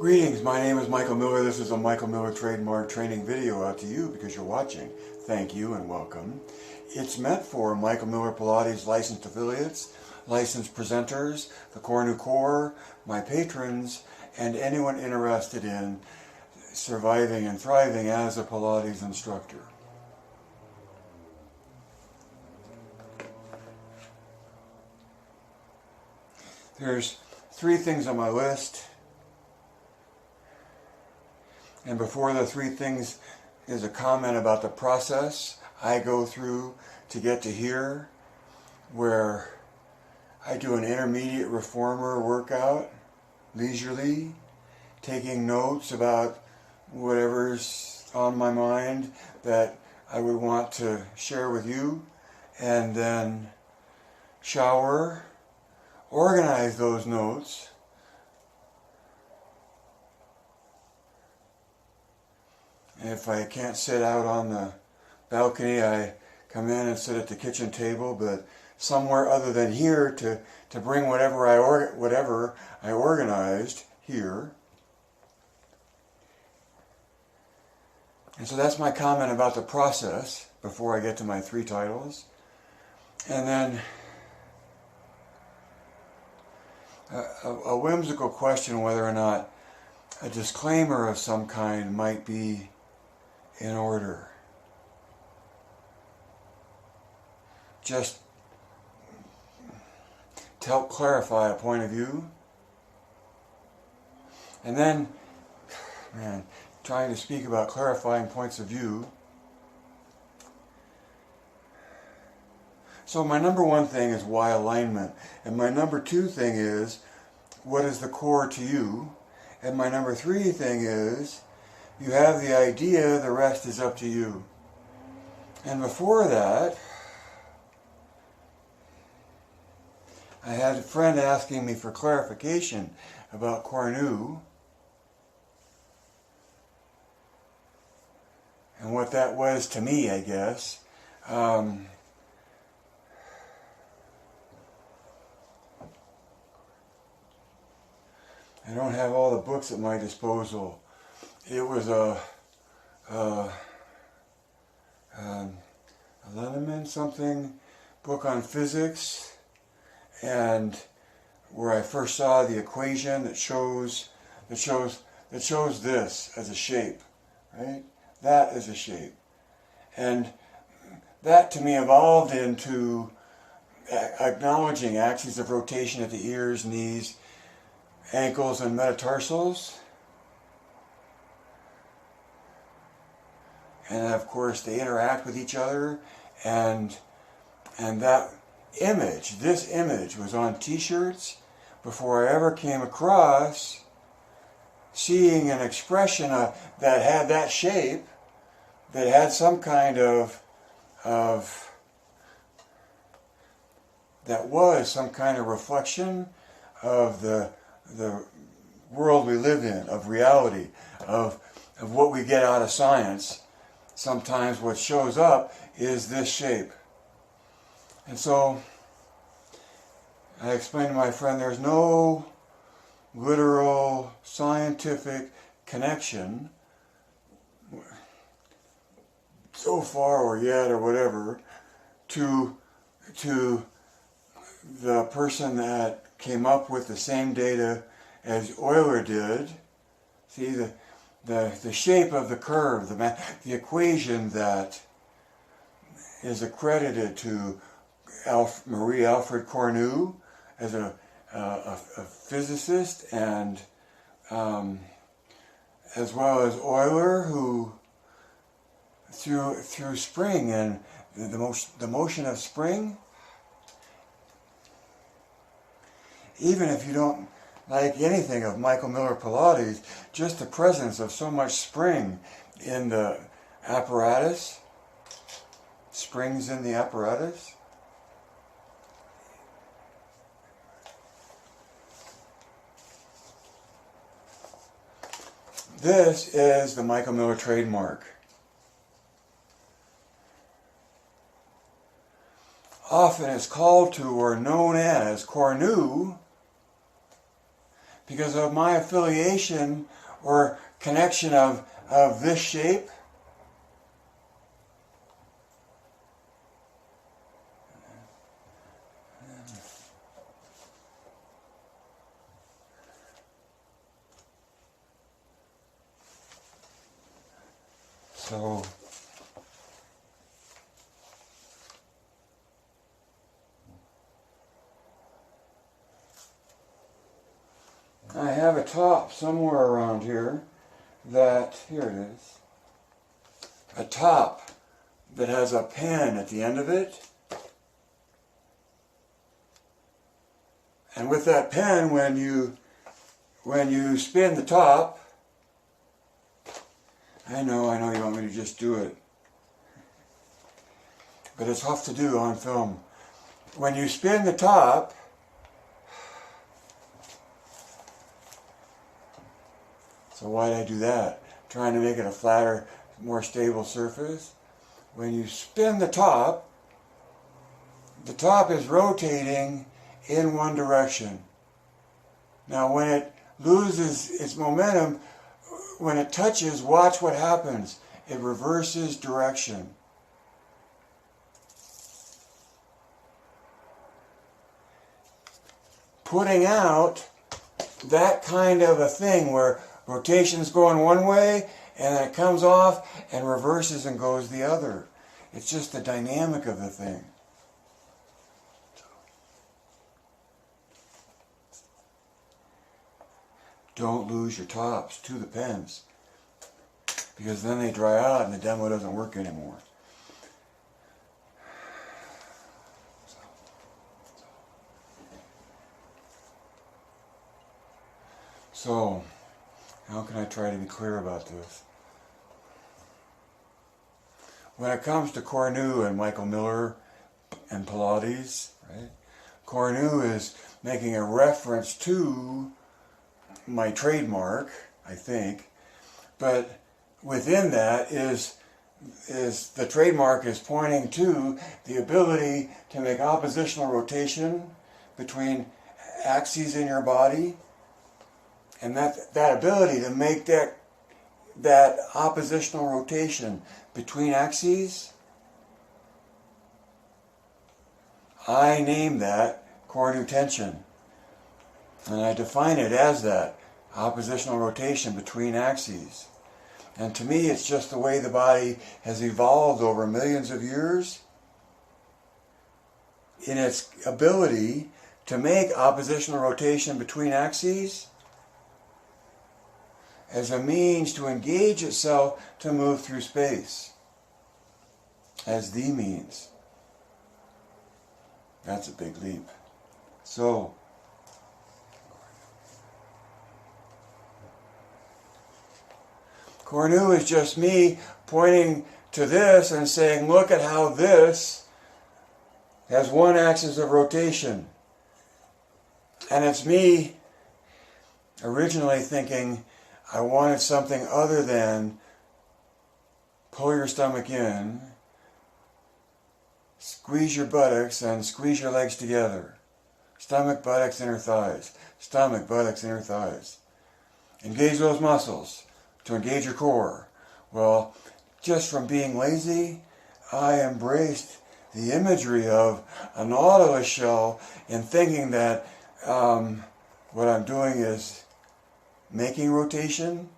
Greetings, my name is Michael Miller. This is a Michael Miller trademark training video out to you because you're watching. Thank you and welcome. It's meant for Michael Miller Pilates licensed affiliates, licensed presenters, the Core New Core, my patrons, and anyone interested in surviving and thriving as a Pilates instructor. There's 3 things on my list. And before the 3 things is a comment about the process I go through to get to here, where I do an intermediate reformer workout, leisurely, taking notes about whatever's on my mind that I would want to share with you, and then shower, organize those notes, and if I can't sit out on the balcony, I come in and sit at the kitchen table, but somewhere other than here to bring whatever I organized here. And so that's my comment about the process before I get to my 3 titles. And then a whimsical question whether or not a disclaimer of some kind might be in order. Just to help clarify a point of view. And then, trying to speak about clarifying points of view. So my number 1 thing is why alignment. And my number 2 thing is, what is the core to you? And my number 3 thing is, you have the idea, the rest is up to you. And before that, I had a friend asking me for clarification about Core New and what that was to me, I guess. I don't have all the books at my disposal. It was a Leninman something book on physics, and where I first saw the equation that shows this as a shape, right? That is a shape, and that to me evolved into acknowledging axes of rotation at the ears, knees, ankles, and metatarsals. And of course they interact with each other, and that image, this image, was on t-shirts before I ever came across seeing an expression that had that shape, that had some kind of that was some kind of reflection of the world we live in, of reality, of what we get out of science. Sometimes what shows up is this shape. And so I explained to my friend there's no literal scientific connection so far or yet or whatever to the person that came up with the same data as Euler did. See, the shape of the curve, the equation that is accredited to Marie Alfred Cornu as a physicist, and as well as Euler, who through spring and the motion of spring, even if you don't like anything of Michael Miller Pilates, just the presence of so much spring in the apparatus, springs in the apparatus. This is the Michael Miller trademark. Often it's called to or known as Core New because of my affiliation or connection of this shape. So I have a top somewhere around here that, here it is, a top that has a pen at the end of it. And with that pen, when you spin the top, I know you want me to just do it, but it's tough to do on film. When you spin the top, so why did I do that? Trying to make it a flatter, more stable surface. When you spin the top is rotating in one direction. Now when it loses its momentum, when it touches, watch what happens. It reverses direction. Putting out that kind of a thing where rotation's going one way and then it comes off and reverses and goes the other. It's just the dynamic of the thing. Don't lose your tops to the pens, because then they dry out and the demo doesn't work anymore. So, how can I try to be clear about this? When it comes to Cornu and Michael Miller and Pilates, right? Cornu is making a reference to my trademark, I think, but within that is the trademark is pointing to the ability to make oppositional rotation between axes in your body, and that ability to make that oppositional rotation between axes, I name that Cornu tension. And I define it as that oppositional rotation between axes. And to me, it's just the way the body has evolved over millions of years in its ability to make oppositional rotation between axes as a means to engage itself to move through space. As the means. That's a big leap. So, Cornu is just me pointing to this and saying, look at how this has one axis of rotation. And it's me originally thinking I wanted something other than pull your stomach in, squeeze your buttocks, and squeeze your legs together. Stomach, buttocks, inner thighs. Stomach, buttocks, inner thighs. Engage those muscles to engage your core. Well, just from being lazy, I embraced the imagery of a nautilus shell and thinking that what I'm doing is making rotation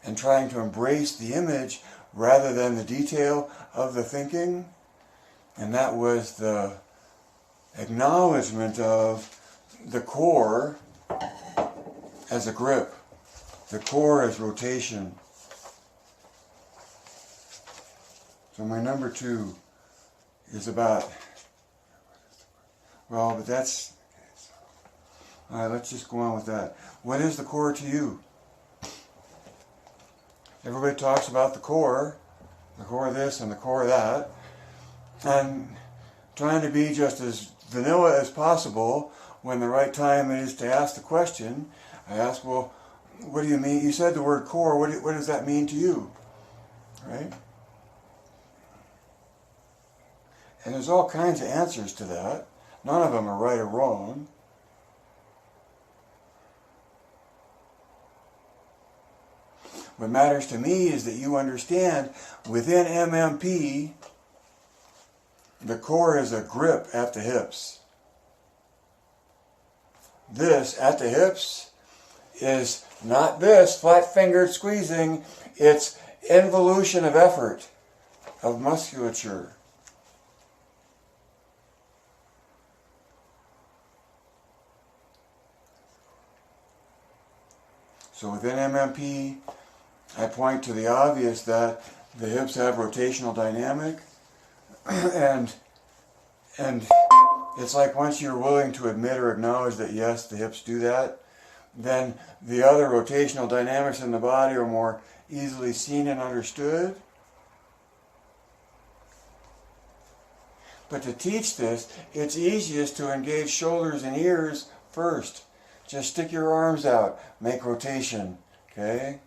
and trying to embrace the image rather than the detail of the thinking. And that was the acknowledgement of the core as a grip. The core is rotation. So my number 2 is about, well, but that's, all right, let's just go on with that. What is the core to you? Everybody talks about the core this and the core that, and trying to be just as vanilla as possible. When the right time is to ask the question, I ask, well, what do you mean? You said the word core. What does that mean to you? Right? And there's all kinds of answers to that. None of them are right or wrong. What matters to me is that you understand within MMP, the core is a grip at the hips. This, at the hips, is not this flat-fingered squeezing. It's involution of effort, of musculature. So within MMP, I point to the obvious that the hips have rotational dynamic, and it's like once you're willing to admit or acknowledge that yes, the hips do that, then the other rotational dynamics in the body are more easily seen and understood. But to teach this, it's easiest to engage shoulders and ears first. Just stick your arms out, make rotation, okay?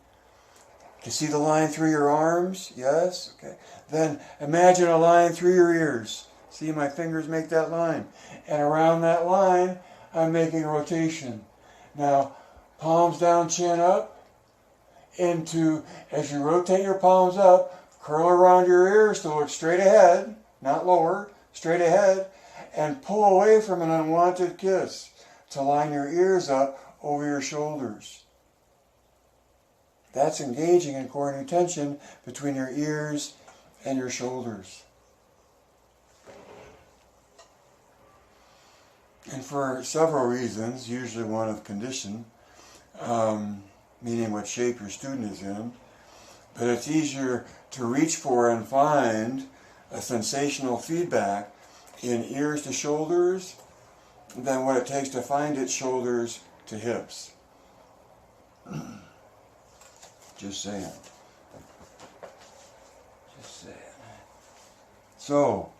You see the line through your arms? Yes? Okay. Then imagine a line through your ears. See, my fingers make that line. And around that line, I'm making a rotation. Now, palms down, chin up. Into, as you rotate your palms up, curl around your ears to look straight ahead, not lower, straight ahead, and pull away from an unwanted kiss to line your ears up over your shoulders. That's engaging in core tension between your ears and your shoulders. And for several reasons, usually one of condition, meaning what shape your student is in, but it's easier to reach for and find a sensational feedback in ears to shoulders than what it takes to find it shoulders to hips. Just saying. Just saying. So,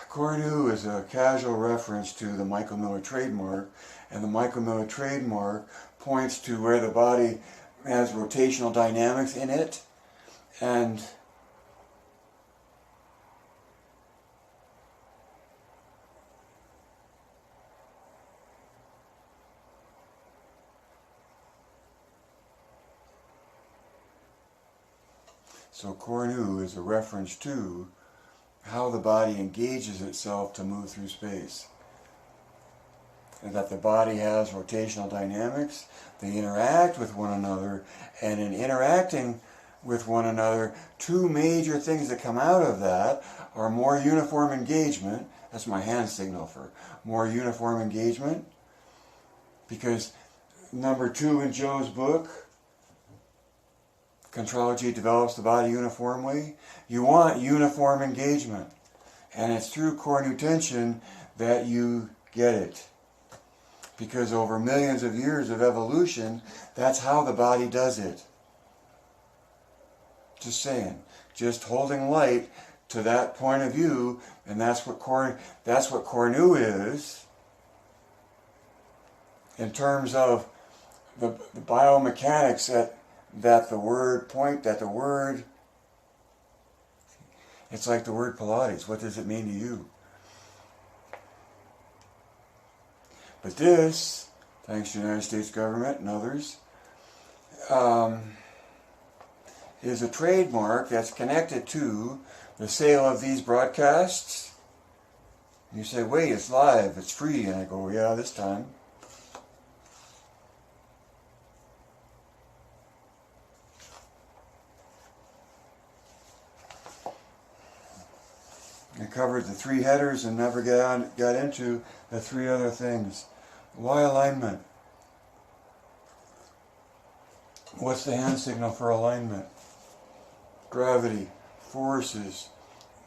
core nu is a casual reference to the Michael Miller trademark, and the Michael Miller trademark points to where the body has rotational dynamics in it, and so core nu is a reference to how the body engages itself to move through space. And that the body has rotational dynamics, they interact with one another, and in interacting with one another, two major things that come out of that are more uniform engagement. That's my hand signal for more uniform engagement, because number 2 in Joe's book, Contrology Develops the Body Uniformly, you want uniform engagement. And it's through core nu tension that you get it. Because over millions of years of evolution, that's how the body does it. Just saying. Just holding light to that point of view, and that's what core nu is in terms of the biomechanics that the word, it's like the word Pilates. What does it mean to you? But this, thanks to the United States government and others, is a trademark that's connected to the sale of these broadcasts. You say, wait, it's live, it's free. And I go, yeah, this time. I covered the 3 headers and never got into the 3 other things. Why alignment? What's the hand signal for alignment? Gravity, forces,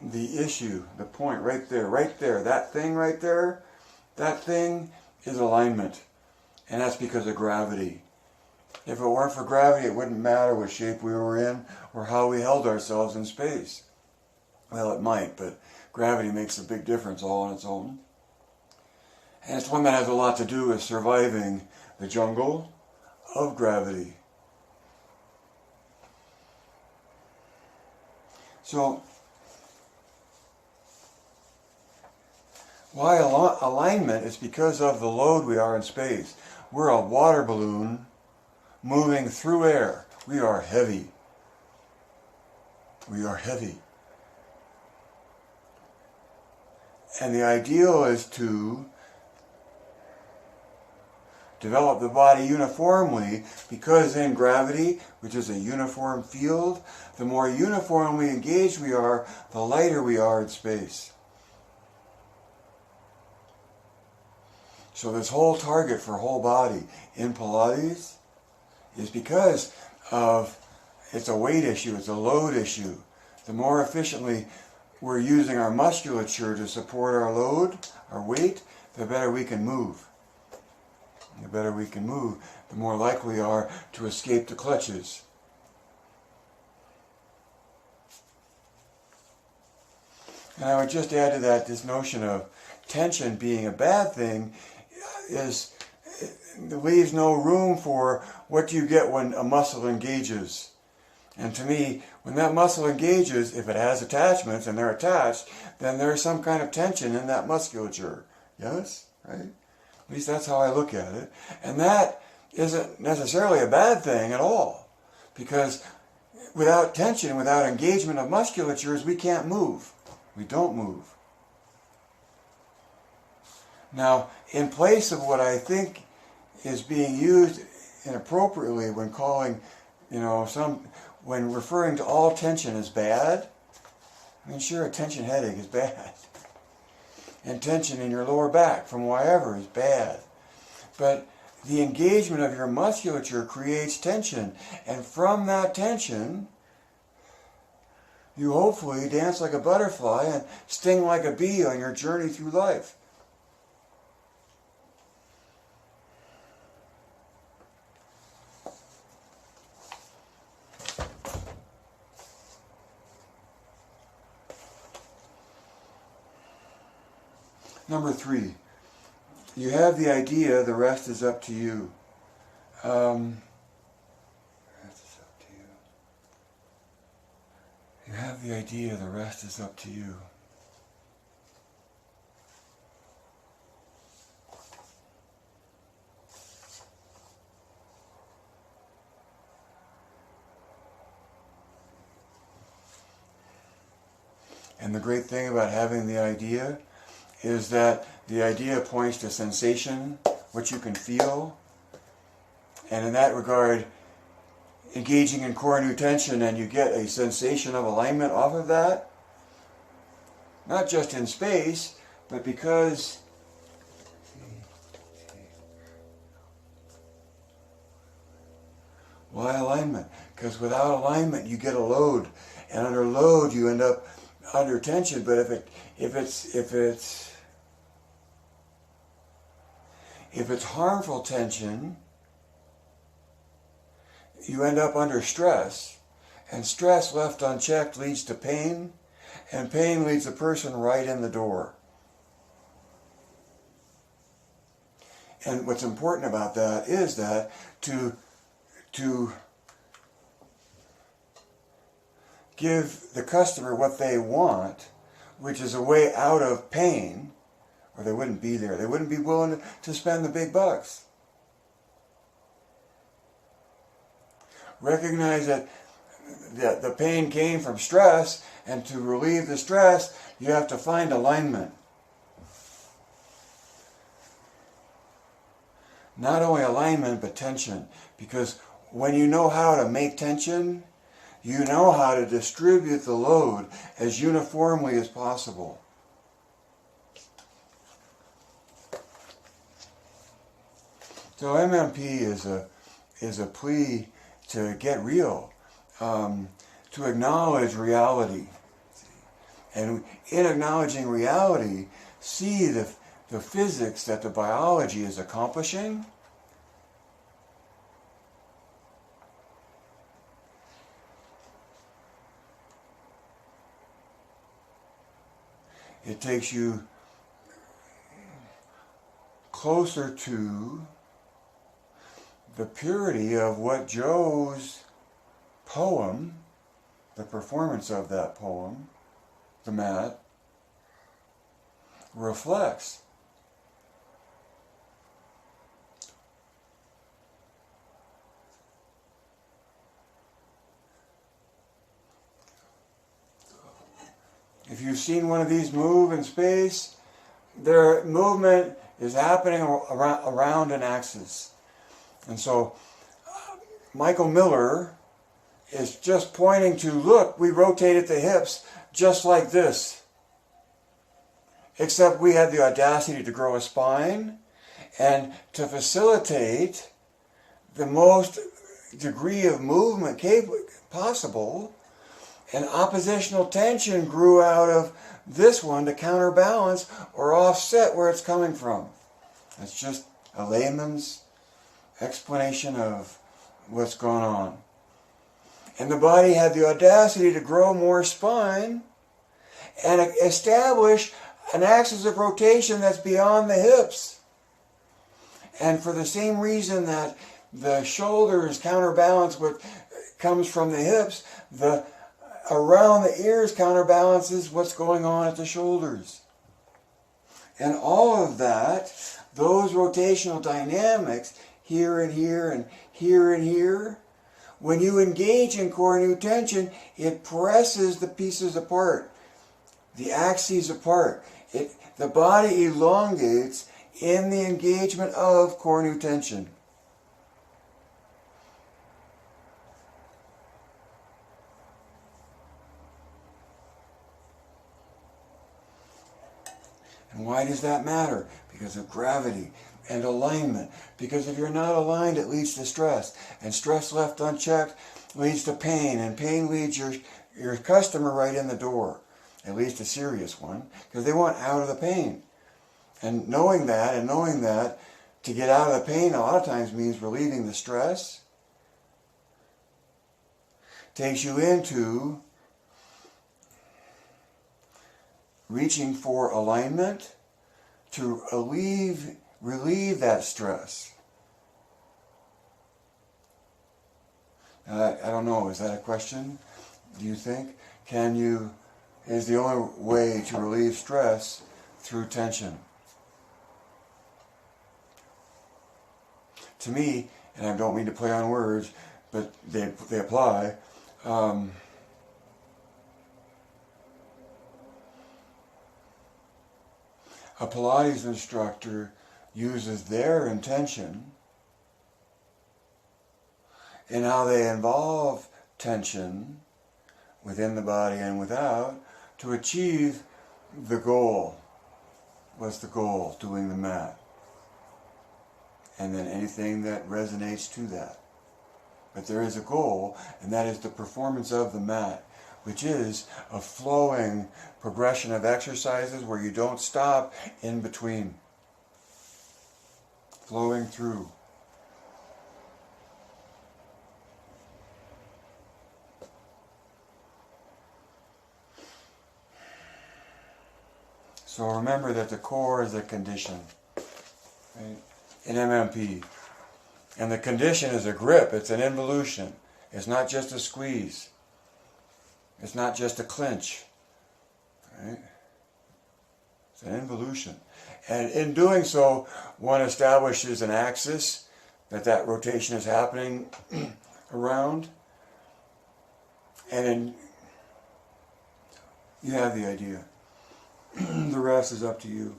the issue, the point right there, that thing right there, that thing is alignment. And that's because of gravity. If it weren't for gravity, it wouldn't matter what shape we were in or how we held ourselves in space. Well, it might, but gravity makes a big difference all on its own. And it's one that has a lot to do with surviving the jungle of gravity. So, Why alignment? It's because of the load we are in space. We're a water balloon moving through air. We are heavy. We are heavy. And the ideal is to develop the body uniformly, because in gravity, which is a uniform field, the more uniformly engaged we are, the lighter we are in space. So this whole target for whole body in Pilates is because of, it's a weight issue, it's a load issue. The more efficiently we're using our musculature to support our load, our weight, the better we can move. The better we can move, the more likely we are to escape the clutches. And I would just add to that this notion of tension being a bad thing leaves no room for what do you get when a muscle engages. And to me, when that muscle engages, if it has attachments and they're attached, then there's some kind of tension in that musculature. Yes? Right? At least that's how I look at it. And that isn't necessarily a bad thing at all. Because without tension, without engagement of musculatures, we can't move. We don't move. Now, in place of what I think is being used inappropriately when calling, when referring to all tension as bad, I mean, sure, a tension headache is bad. And tension in your lower back from wherever is bad. But the engagement of your musculature creates tension. And from that tension, you hopefully dance like a butterfly and sting like a bee on your journey through life. Number 3, you have the idea, the rest is up to you. The rest is up to you. You have the idea, the rest is up to you. And the great thing about having the idea is that the idea points to sensation, what you can feel. And in that regard, engaging in core new tension and you get a sensation of alignment off of that, not just in space, but because why alignment? Because without alignment you get a load, and under load you end up under tension. But if it's harmful tension, you end up under stress, and stress left unchecked leads to pain, and pain leads the person right in the door. And what's important about that is that to give the customer what they want, which is a way out of pain, or they wouldn't be there. They wouldn't be willing to spend the big bucks. Recognize that the pain came from stress, and to relieve the stress, you have to find alignment. Not only alignment, but tension. Because when you know how to make tension, you know how to distribute the load as uniformly as possible. So MMP is a plea to get real, to acknowledge reality. And in acknowledging reality, see the physics that the biology is accomplishing. It takes you closer to the purity of what Joe's poem, the performance of that poem, the mat, reflects. If you've seen one of these move in space, their movement is happening around an axis. And so Michael Miller is just pointing to, look, we rotated the hips just like this. Except we had the audacity to grow a spine and to facilitate the most degree of movement possible. And oppositional tension grew out of this one to counterbalance or offset where it's coming from. That's just a layman's explanation of what's going on. And the body had the audacity to grow more spine and establish an axis of rotation that's beyond the hips. And for the same reason that the shoulders counterbalance what comes from the hips, the around the ears counterbalances what's going on at the shoulders. And all of that, those rotational dynamics, here and here and here and here, when you engage in core nu tension, it presses the pieces apart, the axes apart. The body elongates in the engagement of core nu tension. And why does that matter? Because of gravity and alignment. Because if you're not aligned, it leads to stress. And stress left unchecked leads to pain. And pain leads your customer right in the door. At least a serious one. Because they want out of the pain. And knowing that, to get out of the pain a lot of times means relieving the stress. Takes you into reaching for alignment to relieve that stress. I don't know, is that a question? Do you think? Is the only way to relieve stress through tension? To me, and I don't mean to play on words, but they apply, a Pilates instructor uses their intention in how they involve tension within the body and without to achieve the goal. What's the goal? Doing the mat. And then anything that resonates to that. But there is a goal, and that is the performance of the mat, which is a flowing progression of exercises where you don't stop in between. Flowing through. So remember that the core is a condition, right? In MMP. And the condition is a grip, it's an involution. It's not just a squeeze. It's not just a clinch. Right? It's an involution. And in doing so, one establishes an axis that rotation is happening around. And you have the idea. The rest is up to you.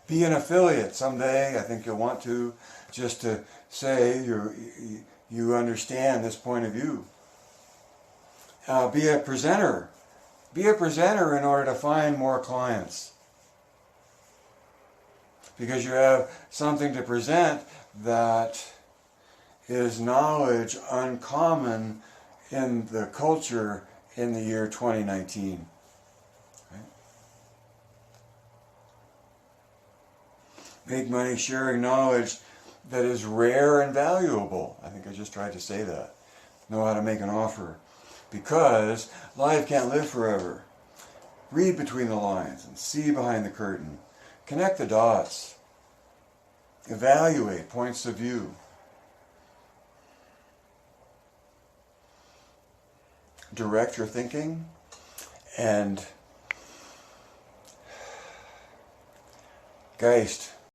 Be an affiliate someday. I think you'll want to, just to say you understand this point of view. Be a presenter. Be a presenter in order to find more clients. Because you have something to present that is knowledge uncommon in the culture in the year 2019. Make money sharing knowledge that is rare and valuable. I think I just tried to say that. Know how to make an offer. Because life can't live forever. Read between the lines and see behind the curtain. Connect the dots. Evaluate points of view. Direct your thinking and Geist